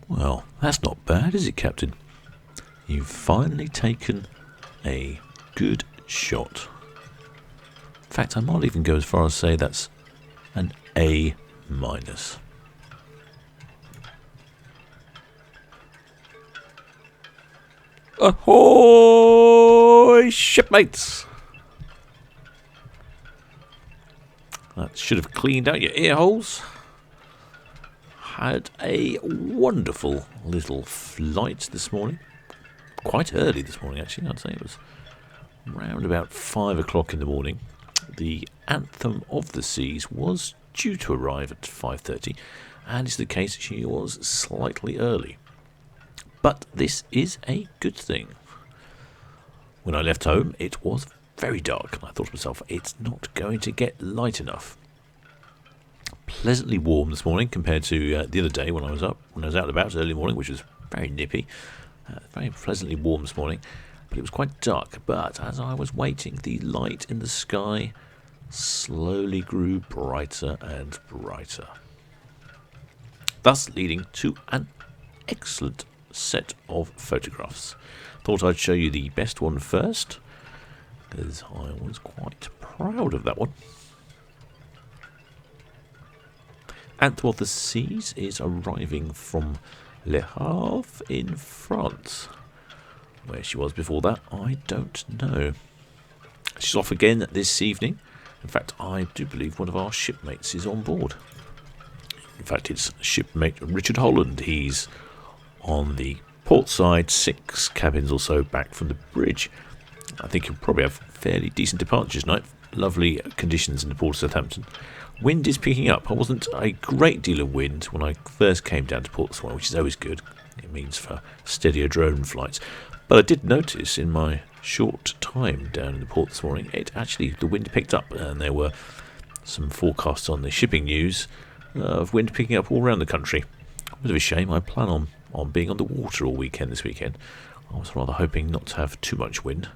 Well, that's not bad, is it, Captain? You've finally taken a good shot. In fact, I might even go as far as say that's an A-. Ahoy, shipmates! That should have cleaned out your ear holes. Had a wonderful little flight this morning. Quite early this morning, actually. I'd say it was around about 5 o'clock in the morning. The Anthem of the Seas was due to arrive at 5:30, and it's the case she was slightly early. But this is a good thing. When I left home, it was very dark, and I thought to myself, it's not going to get light enough. Pleasantly warm this morning compared to the other day when I was out and about early morning, which was very nippy. Very pleasantly warm this morning, but it was quite dark. But as I was waiting, the light in the sky slowly grew brighter and brighter, thus leading to an excellent set of photographs. Thought I'd show you the best one first, because I was quite proud of that one. Anthem of the Seas is arriving from Le Havre in France. Where she was before that, I don't know. She's off again this evening. In fact, I do believe one of our shipmates is on board. In fact, it's shipmate Richard Holland. He's on the port side, 6 cabins or so back from the bridge. I think he'll probably have fairly decent departures tonight. Lovely conditions in the port of Southampton. Wind is picking up. There wasn't a great deal of wind when I first came down to port this morning, which is always good. It means for steadier drone flights. But I did notice in my short time down in the port this morning, the wind picked up, and there were some forecasts on the shipping news of wind picking up all around the country. A bit of a shame. I plan on being on the water all weekend this weekend. I was rather hoping not to have too much wind.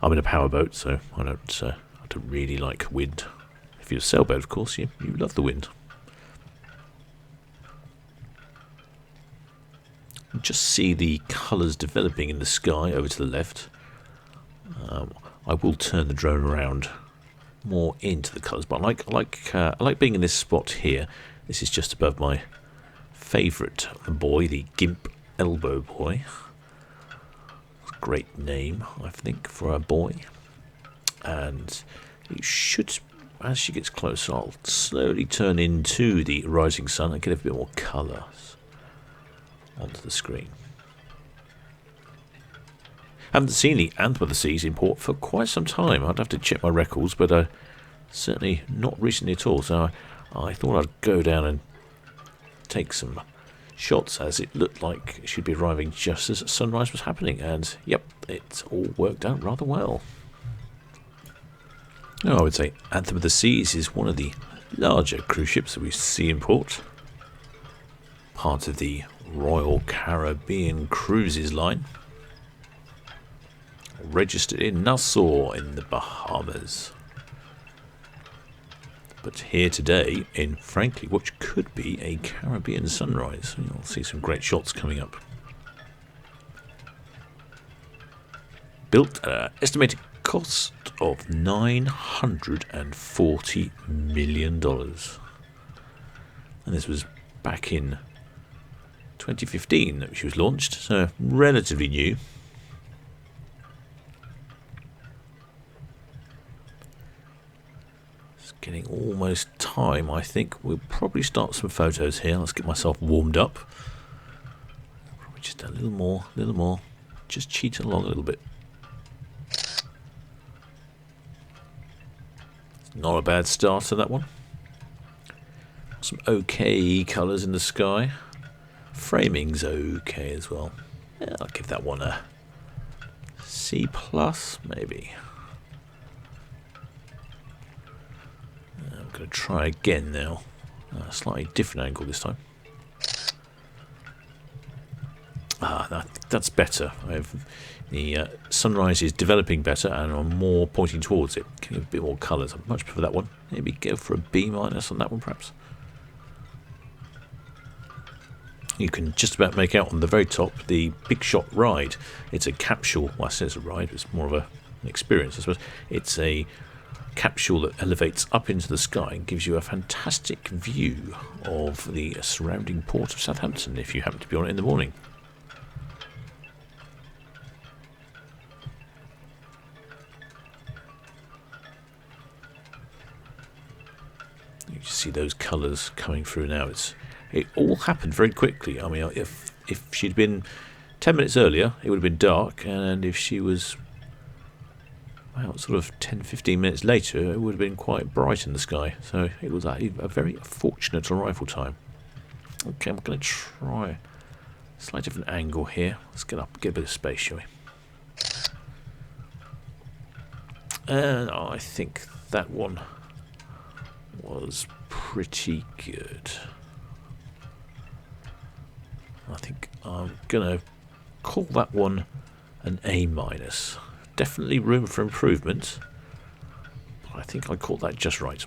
I'm in a powerboat, so I don't really like wind. If you're a sailboat, of course, you love the wind. Just see the colours developing in the sky over to the left. I will turn the drone around more into the colours, but I like being in this spot here. This is just above my favourite buoy, the Gimp Elbow Buoy. Great name, I think, for a buoy. And it should, as she gets closer, I'll slowly turn into the rising sun and get a bit more colour onto the screen. Haven't seen the Anthem of the Seas in port for quite some time. I'd have to check my records, but certainly not recently at all. So I thought I'd go down and take some shots, as it looked like it should be arriving just as sunrise was happening. And yep, it's all worked out rather well. Now, I would say Anthem of the Seas is one of the larger cruise ships that we see in port. Part of the Royal Caribbean Cruises line. Registered in Nassau in the Bahamas. But here today in, frankly, what could be a Caribbean sunrise. You'll see some great shots coming up. Built at an estimated cost of $940 million. And this was back in 2015 that she was launched, so relatively new. It's getting almost time. I think we'll probably start some photos here. Let's get myself warmed up. Probably just a little more. Just cheat along a little bit. Not a bad start to that one. Some okay colours in the sky. Framing's okay as well. Yeah, I'll give that one a C+, maybe. I'm going to try again now. A slightly different angle this time. That's better. The sunrise is developing better, and I'm more pointing towards it. Give me a bit more colours. I much prefer that one. Maybe go for a B- on that one, perhaps. you can just about make out on the very top the Big Shot ride. It's a capsule. Well, I say it's a ride, it's more of an experience, I suppose. It's a capsule that elevates up into the sky and gives you a fantastic view of the surrounding port of Southampton if you happen to be on it in the morning. You see those colours coming through now. It all happened very quickly. I mean, if she'd been 10 minutes earlier, it would have been dark, and if she was, well, sort of 10-15 minutes later, it would have been quite bright in the sky. So it was a very fortunate arrival time. Okay, I'm going to try a slightly different angle here. Let's get up, get a bit of space, shall we? And I think that one was pretty good. I think I'm going to call that one an A-. Definitely room for improvement, but I think I caught that just right.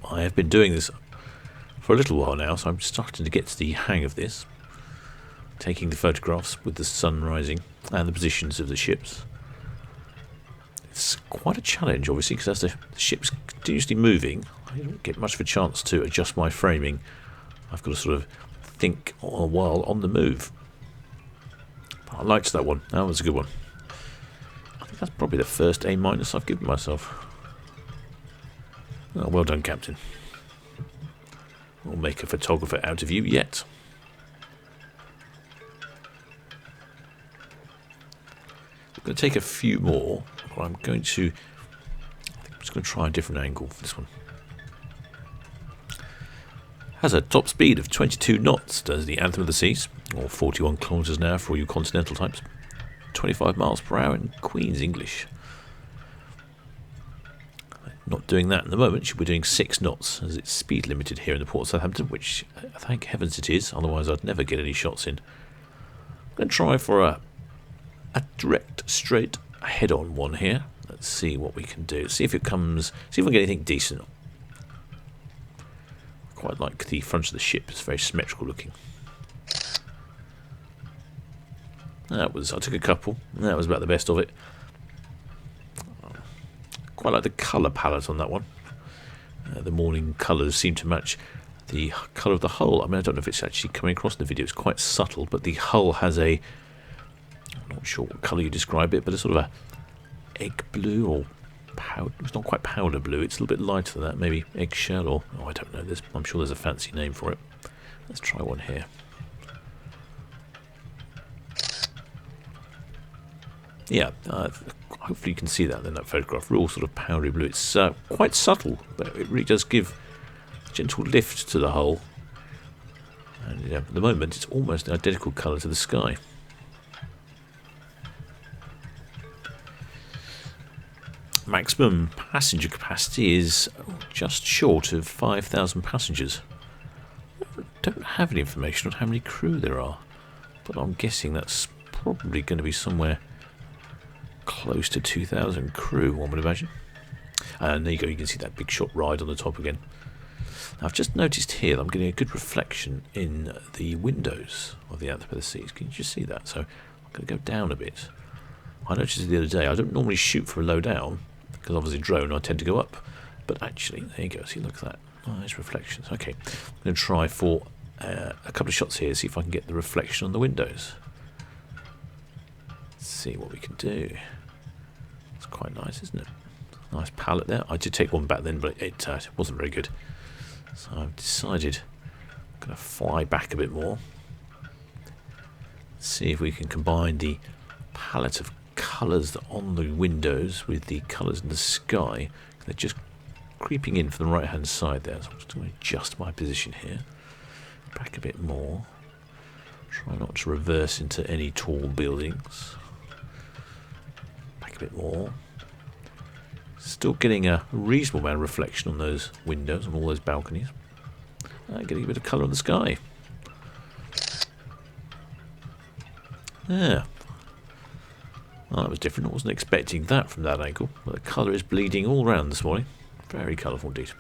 I have been doing this for a little while now, so I'm starting to get to the hang of this. Taking the photographs with the sun rising and the positions of the ships. It's quite a challenge, obviously, because as the ship's continuously moving, I don't get much of a chance to adjust my framing. I've got to sort of think a while on the move. I liked that one. That was a good one. I think that's probably the first A- I've given myself. Oh, well done, Captain. We'll make a photographer out of you yet. I'm going to take a few more. But I'm going to... I think I'm just going to try a different angle for this one. Has a top speed of 22 knots, does the Anthem of the Seas, or 41 kilometres an hour for all you continental types. 25 miles per hour in Queen's English. Not doing that at the moment. She'll be doing 6 knots, as it's speed limited here in the port of Southampton, which thank heavens it is, otherwise I'd never get any shots in. I'm going to try for a direct, straight, head-on one here. Let's see what we can do. See if it comes, see if we can get anything decent. Quite like the front of the ship. It's very symmetrical looking. I took a couple. That was about the best of it. Quite like the colour palette on that one. The morning colours seem to match the colour of the hull. I mean, I don't know if it's actually coming across in the video. It's quite subtle, but the hull has a... I'm not sure what colour you describe it, but a sort of a egg blue or... It's not quite powder blue, it's a little bit lighter than that, maybe eggshell or... Oh, I don't know, I'm sure there's a fancy name for it. Let's try one here. Yeah, hopefully you can see that in that photograph. Real sort of powdery blue. It's quite subtle, but it really does give a gentle lift to the hull. And at the moment, it's almost an identical colour to the sky. Maximum passenger capacity is just short of 5,000 passengers. I don't have any information on how many crew there are, but I'm guessing that's probably going to be somewhere close to 2,000 crew, one would imagine. And there you go, you can see that Big Shot ride on the top again. Now, I've just noticed here that I'm getting a good reflection in the windows of the Anthem of the Seas. Can you just see that? So I'm going to go down a bit. I noticed it the other day. I don't normally shoot from low down, because obviously drone I tend to go up, but actually there you go, see, look at that, nice reflections. Okay, I'm going to try for a couple of shots here, see if I can get the reflection on the windows. Let's see what we can do. It's quite nice, isn't it? Nice palette there. I did take one back then, but it wasn't very good, so I've decided I'm going to fly back a bit more. See if we can combine the palette of colours on the windows with the colours in the sky. They're just creeping in from the right hand side there, so I'm just going to adjust my position here back a bit more, try not to reverse into any tall buildings, back a bit more, still getting a reasonable amount of reflection on those windows, on all those balconies, getting a bit of colour on the sky. Yeah. Well, that was different. I wasn't expecting that from that angle. But the colour is bleeding all round this morning. Very colourful indeed.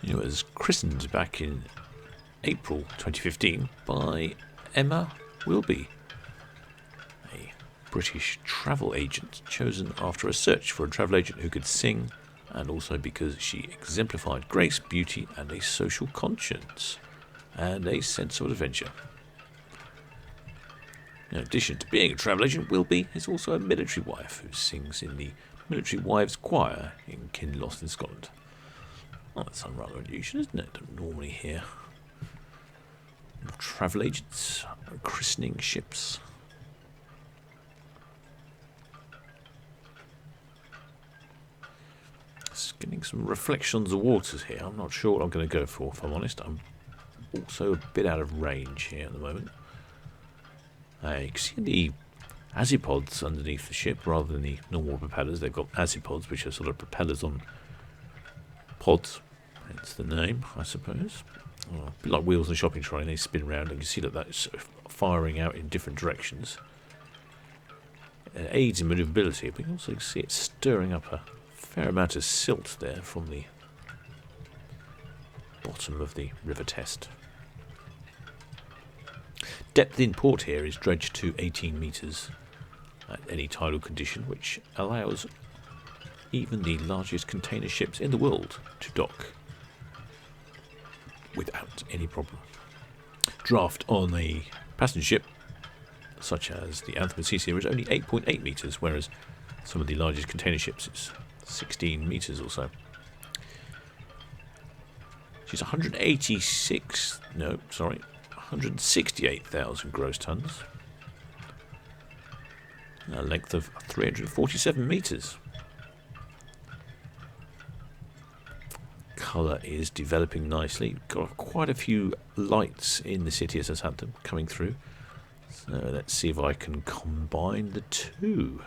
It was christened back in April 2015 by Emma Wilby, a British travel agent chosen after a search for a travel agent who could sing, and also because she exemplified grace, beauty, and a social conscience, and a sense of adventure. In addition to being a travel agent, Wilby is also a military wife who sings in the Military Wives Choir in Kinloss in Scotland. Oh, that's rather unusual, isn't it? Don't normally hear travel agents christening ships. Just getting some reflections of waters here. I'm not sure what I'm going to go for, if I'm honest. I'm also a bit out of range here at the moment. You can see the azipods underneath the ship rather than the normal propellers. They've got azipods, which are sort of propellers on pods. Hence the name, I suppose. A bit like wheels on a shopping trolley. They spin around, and you can see that that's sort of firing out in different directions. It aids in manoeuvrability, but you can also see it stirring up a fair amount of silt there from the bottom of the River Test. Depth in port here is dredged to 18 metres at any tidal condition, which allows even the largest container ships in the world to dock without any problem. Draft on a passenger ship, such as the Anthem Sea Series, is only 8.8 metres, whereas some of the largest container ships is 16 metres or so. She's 168,000 gross tonnes. A length of 347 metres. Colour is developing nicely. Got quite a few lights in the city of Southampton coming through. So let's see if I can combine the two.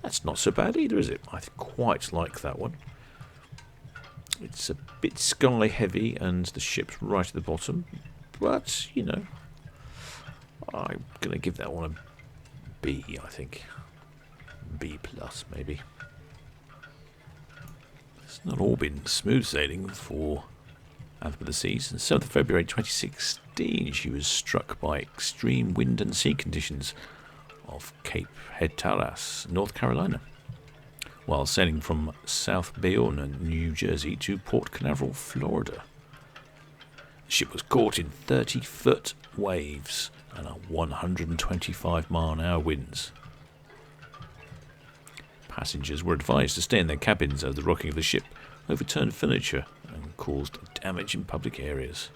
That's not so bad either, is it? I quite like that one. It's a bit sky heavy and the ship's right at the bottom, but, you know, I'm going to give that one a B, I think. B plus, maybe. It's not all been smooth sailing for Anthem of the Seas. On 7th of February 2016, she was struck by extreme wind and sea conditions off Cape Hatteras, North Carolina, while sailing from South Bayonne, New Jersey to Port Canaveral, Florida. The ship was caught in 30-foot waves and 125-mile-an-hour winds. Passengers were advised to stay in their cabins as the rocking of the ship overturned furniture and caused damage in public areas,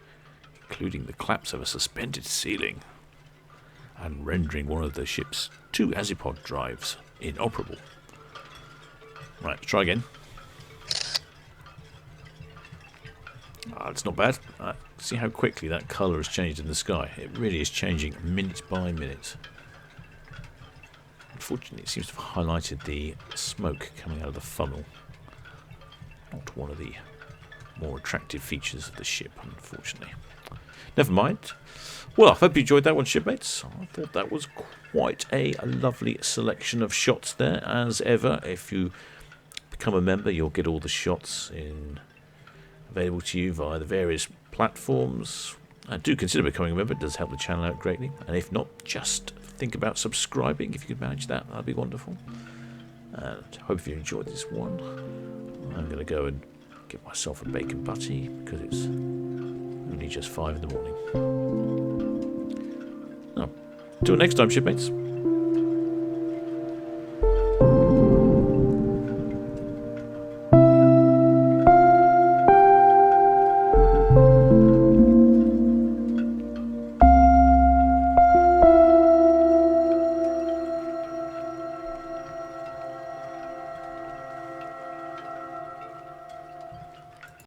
including the collapse of a suspended ceiling and rendering one of the ship's two azipod drives inoperable. Right, let's try again. It's not bad. See how quickly that colour has changed in the sky. It really is changing minute by minute. Unfortunately, it seems to have highlighted the smoke coming out of the funnel. Not one of the more attractive features of the ship, unfortunately. Never mind. Well, I hope you enjoyed that one, shipmates. I thought that was quite a lovely selection of shots there, as ever. If you become a member, you'll get all the shots available to you via the various platforms. Do consider becoming a member. It does help the channel out greatly. And if not, just think about subscribing. If you could manage that, that'd be wonderful. And I hope you enjoyed this one. I'm going to go and get myself a bacon butty because it's only just 5 in the morning. Till next time, shipmates.